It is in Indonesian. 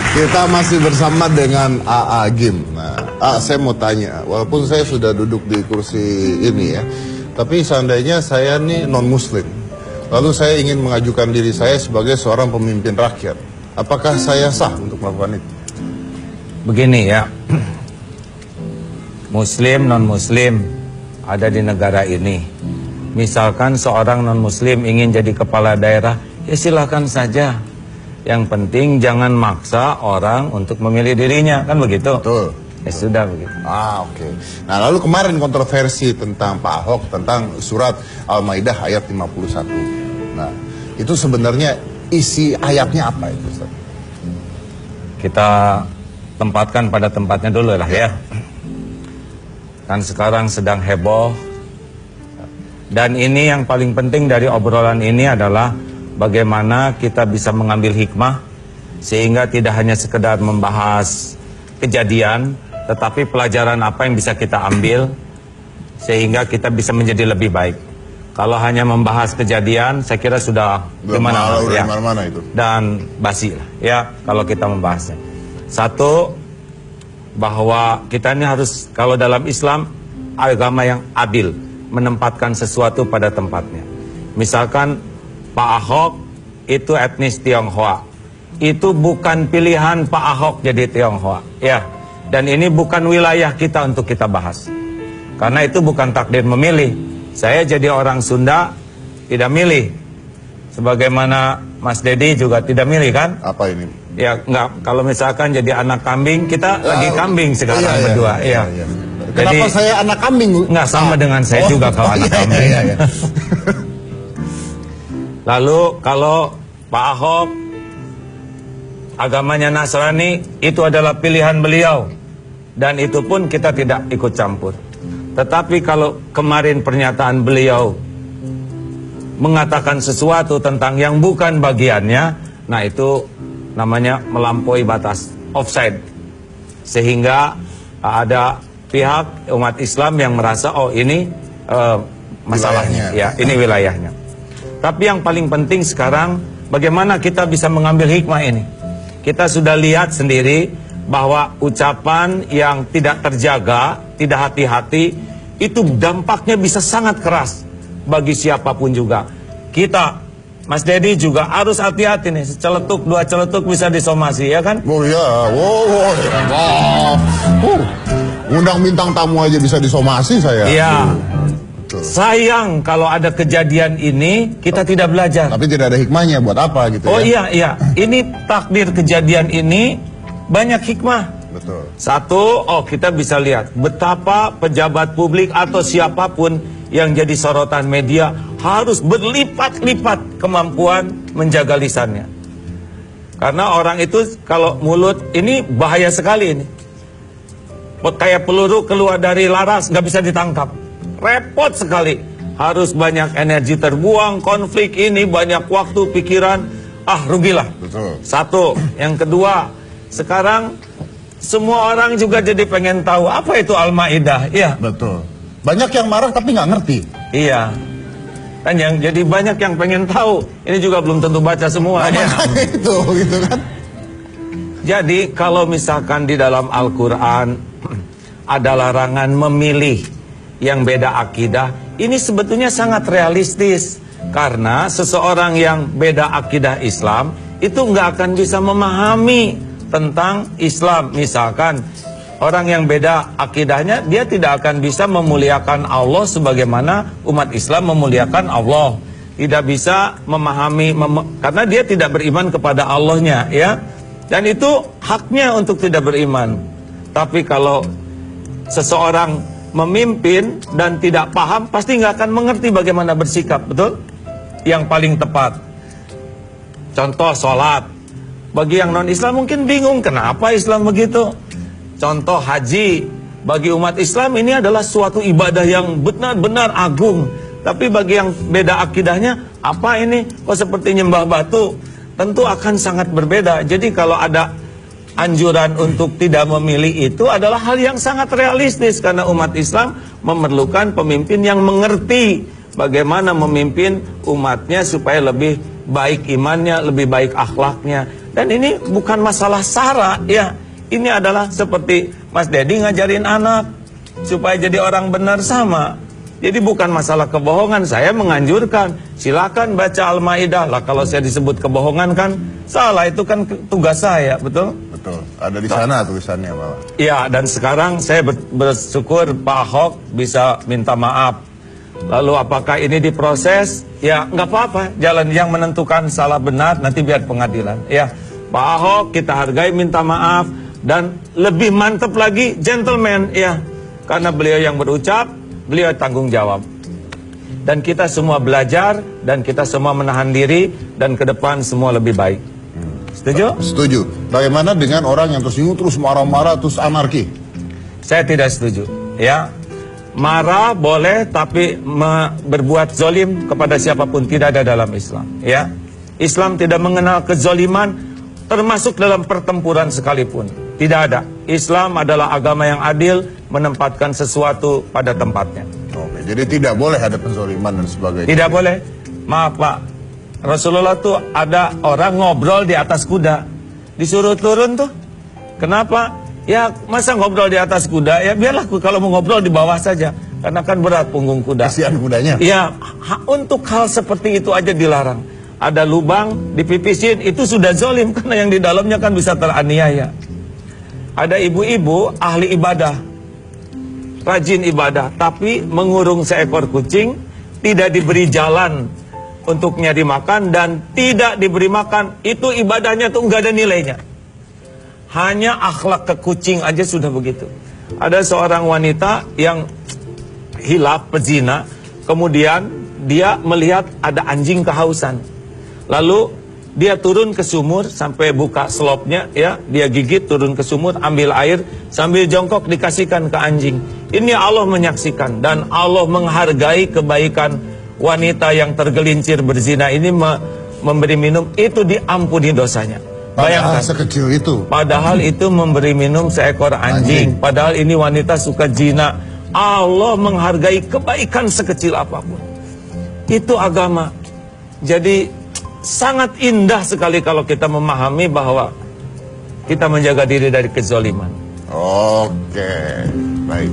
Kita masih bersama dengan AA Gim. Nah, saya mau tanya, walaupun saya sudah duduk di kursi ini ya, tapi seandainya saya nih non-muslim, lalu saya ingin mengajukan diri saya sebagai seorang pemimpin rakyat, apakah saya sah untuk melakukan itu? Begini ya, muslim, non-muslim ada di negara ini. Misalkan seorang non-muslim ingin jadi kepala daerah, ya silakan saja. Yang penting jangan maksa orang untuk memilih dirinya, kan begitu? Betul. Ya sudah begitu. Oke. Nah, lalu kemarin kontroversi tentang Pak Ahok tentang surat Al-Maidah ayat 51. Nah, itu sebenarnya isi ayatnya apa itu, Ustaz? Kita tempatkan pada tempatnya dulu lah ya. Kan sekarang sedang heboh. Dan ini yang paling penting dari obrolan ini adalah bagaimana kita bisa mengambil hikmah sehingga tidak hanya sekedar membahas kejadian, tetapi pelajaran apa yang bisa kita ambil sehingga kita bisa menjadi lebih baik. Kalau hanya membahas kejadian, saya kira sudah dimana-mana ya. Itu. Dan basi lah ya kalau kita membahasnya. Satu, bahwa kita ini harus, kalau dalam Islam, agama yang adil, menempatkan sesuatu pada tempatnya. Misalkan Pak Ahok itu etnis Tionghoa, itu bukan pilihan Pak Ahok jadi Tionghoa ya. Dan ini bukan wilayah kita untuk kita bahas, karena itu bukan takdir memilih. Saya jadi orang Sunda tidak milih, sebagaimana Mas Dedi juga tidak milih kan? Apa ini? Ya enggak, kalau misalkan jadi anak kambing, kita lagi kambing sekarang berdua. Iya. Kenapa jadi, saya anak kambing? Enggak sama dengan saya juga kalau anak kambing. Lalu kalau Pak Ahok agamanya Nasrani, itu adalah pilihan beliau, dan itu pun kita tidak ikut campur. Tetapi kalau kemarin pernyataan beliau mengatakan sesuatu tentang yang bukan bagiannya, nah itu namanya melampaui batas, offside. Sehingga ada pihak umat Islam yang merasa, oh ini masalahnya, ya ini wilayahnya. Tapi yang paling penting sekarang, bagaimana kita bisa mengambil hikmah ini. Kita sudah lihat sendiri bahwa ucapan yang tidak terjaga, tidak hati-hati, itu dampaknya bisa sangat keras bagi siapapun juga. Kita, Mas Dedi juga harus hati-hati nih, seceletuk, dua celetuk bisa disomasi, ya kan? Oh iya, undang bintang tamu aja bisa disomasi saya. Iya. Sayang kalau ada kejadian ini kita tidak belajar. Tapi tidak ada hikmahnya, buat apa gitu? Oh ya? Iya. Ini takdir kejadian ini banyak hikmah. Betul. Satu, kita bisa lihat betapa pejabat publik atau siapapun yang jadi sorotan media harus berlipat-lipat kemampuan menjaga lisannya. Karena orang itu kalau mulut ini bahaya sekali ini. Kayak peluru keluar dari laras nggak bisa ditangkap. Repot sekali, harus banyak energi terbuang, konflik ini, banyak waktu, pikiran, rugilah. Betul. Satu, yang kedua, sekarang semua orang juga jadi pengen tahu apa itu Al-Maidah, iya. Betul. Banyak yang marah tapi nggak ngerti. Iya. Kan jadi banyak yang pengen tahu, ini juga belum tentu baca semuanya. Itu, gitu kan. Jadi kalau misalkan di dalam Al-Quran ada larangan memilih yang beda akidah, ini sebetulnya sangat realistis. Karena seseorang yang beda akidah Islam itu nggak akan bisa memahami tentang Islam. Misalkan orang yang beda akidahnya, dia tidak akan bisa memuliakan Allah sebagaimana umat Islam memuliakan Allah. Tidak bisa memahami, karena dia tidak beriman kepada Allahnya, ya. Dan itu haknya untuk tidak beriman. Tapi kalau seseorang memimpin dan tidak paham, pasti nggak akan mengerti bagaimana bersikap, betul? Yang paling tepat, contoh sholat. Bagi yang non-Islam mungkin bingung, kenapa Islam begitu? Contoh haji, bagi umat Islam ini adalah suatu ibadah yang benar-benar agung. Tapi bagi yang beda akidahnya, apa ini? Kok seperti nyembah batu? Tentu akan sangat berbeda. Jadi kalau ada anjuran untuk tidak memilih, itu adalah hal yang sangat realistis, karena umat Islam memerlukan pemimpin yang mengerti bagaimana memimpin umatnya supaya lebih baik imannya, lebih baik akhlaknya. Dan ini bukan masalah sara, ya. Ini adalah seperti Mas Dedi ngajarin anak supaya jadi orang benar sama. Jadi bukan masalah kebohongan. Saya menganjurkan, silakan baca Al-Maidah. Lah kalau saya disebut kebohongan kan salah, itu kan tugas saya, betul? Betul. Ada di sana tulisannya malah. Ya, dan sekarang saya bersyukur Pak Ahok bisa minta maaf. Lalu apakah ini diproses? Ya nggak apa-apa. Jalan yang menentukan salah benar nanti biar pengadilan. Ya, Pak Ahok kita hargai, minta maaf, dan lebih mantap lagi gentleman, ya, karena beliau yang berucap, beliau tanggung jawab. Dan kita semua belajar, dan kita semua menahan diri, dan ke depan semua lebih baik. Setuju? Setuju. Bagaimana dengan orang yang terus marah-marah, terus anarki? Saya tidak setuju. Ya, marah boleh, tapi berbuat zolim kepada siapapun tidak ada dalam Islam. Ya, Islam tidak mengenal kezoliman, termasuk dalam pertempuran sekalipun. Tidak ada. Islam adalah agama yang adil, menempatkan sesuatu pada tempatnya. Oke, jadi tidak boleh ada penzoliman dan sebagainya. Tidak boleh. Maaf Pak, Rasulullah tuh ada orang ngobrol di atas kuda, disuruh turun tuh. Kenapa? Ya masa ngobrol di atas kuda? Ya biarlah kalau mau ngobrol di bawah saja, karena kan berat punggung kuda. Kasihan kudanya. Ya, untuk hal seperti itu aja dilarang. Ada lubang dipipisin, itu sudah zolim, karena yang di dalamnya kan bisa teraniaya. Ada ibu-ibu ahli ibadah, rajin ibadah, tapi mengurung seekor kucing, tidak diberi jalan untuk nyari makan, dan tidak diberi makan. Itu ibadahnya tuh nggak ada nilainya. Hanya akhlak ke kucing aja sudah begitu. Ada seorang wanita yang hilaf, pezina, kemudian dia melihat ada anjing kehausan. Lalu dia turun ke sumur sampai buka slopnya, ya, dia gigit, turun ke sumur, ambil air, sambil jongkok dikasihkan ke anjing. Ini Allah menyaksikan, dan Allah menghargai kebaikan wanita yang tergelincir berzina ini, memberi minum, itu diampuni dosanya. Bayangkan, sekecil itu. Padahal itu memberi minum seekor anjing. Padahal ini wanita suka zina. Allah menghargai kebaikan sekecil apapun. Itu agama. Jadi sangat indah sekali kalau kita memahami bahwa kita menjaga diri dari kezaliman. Oke, baik.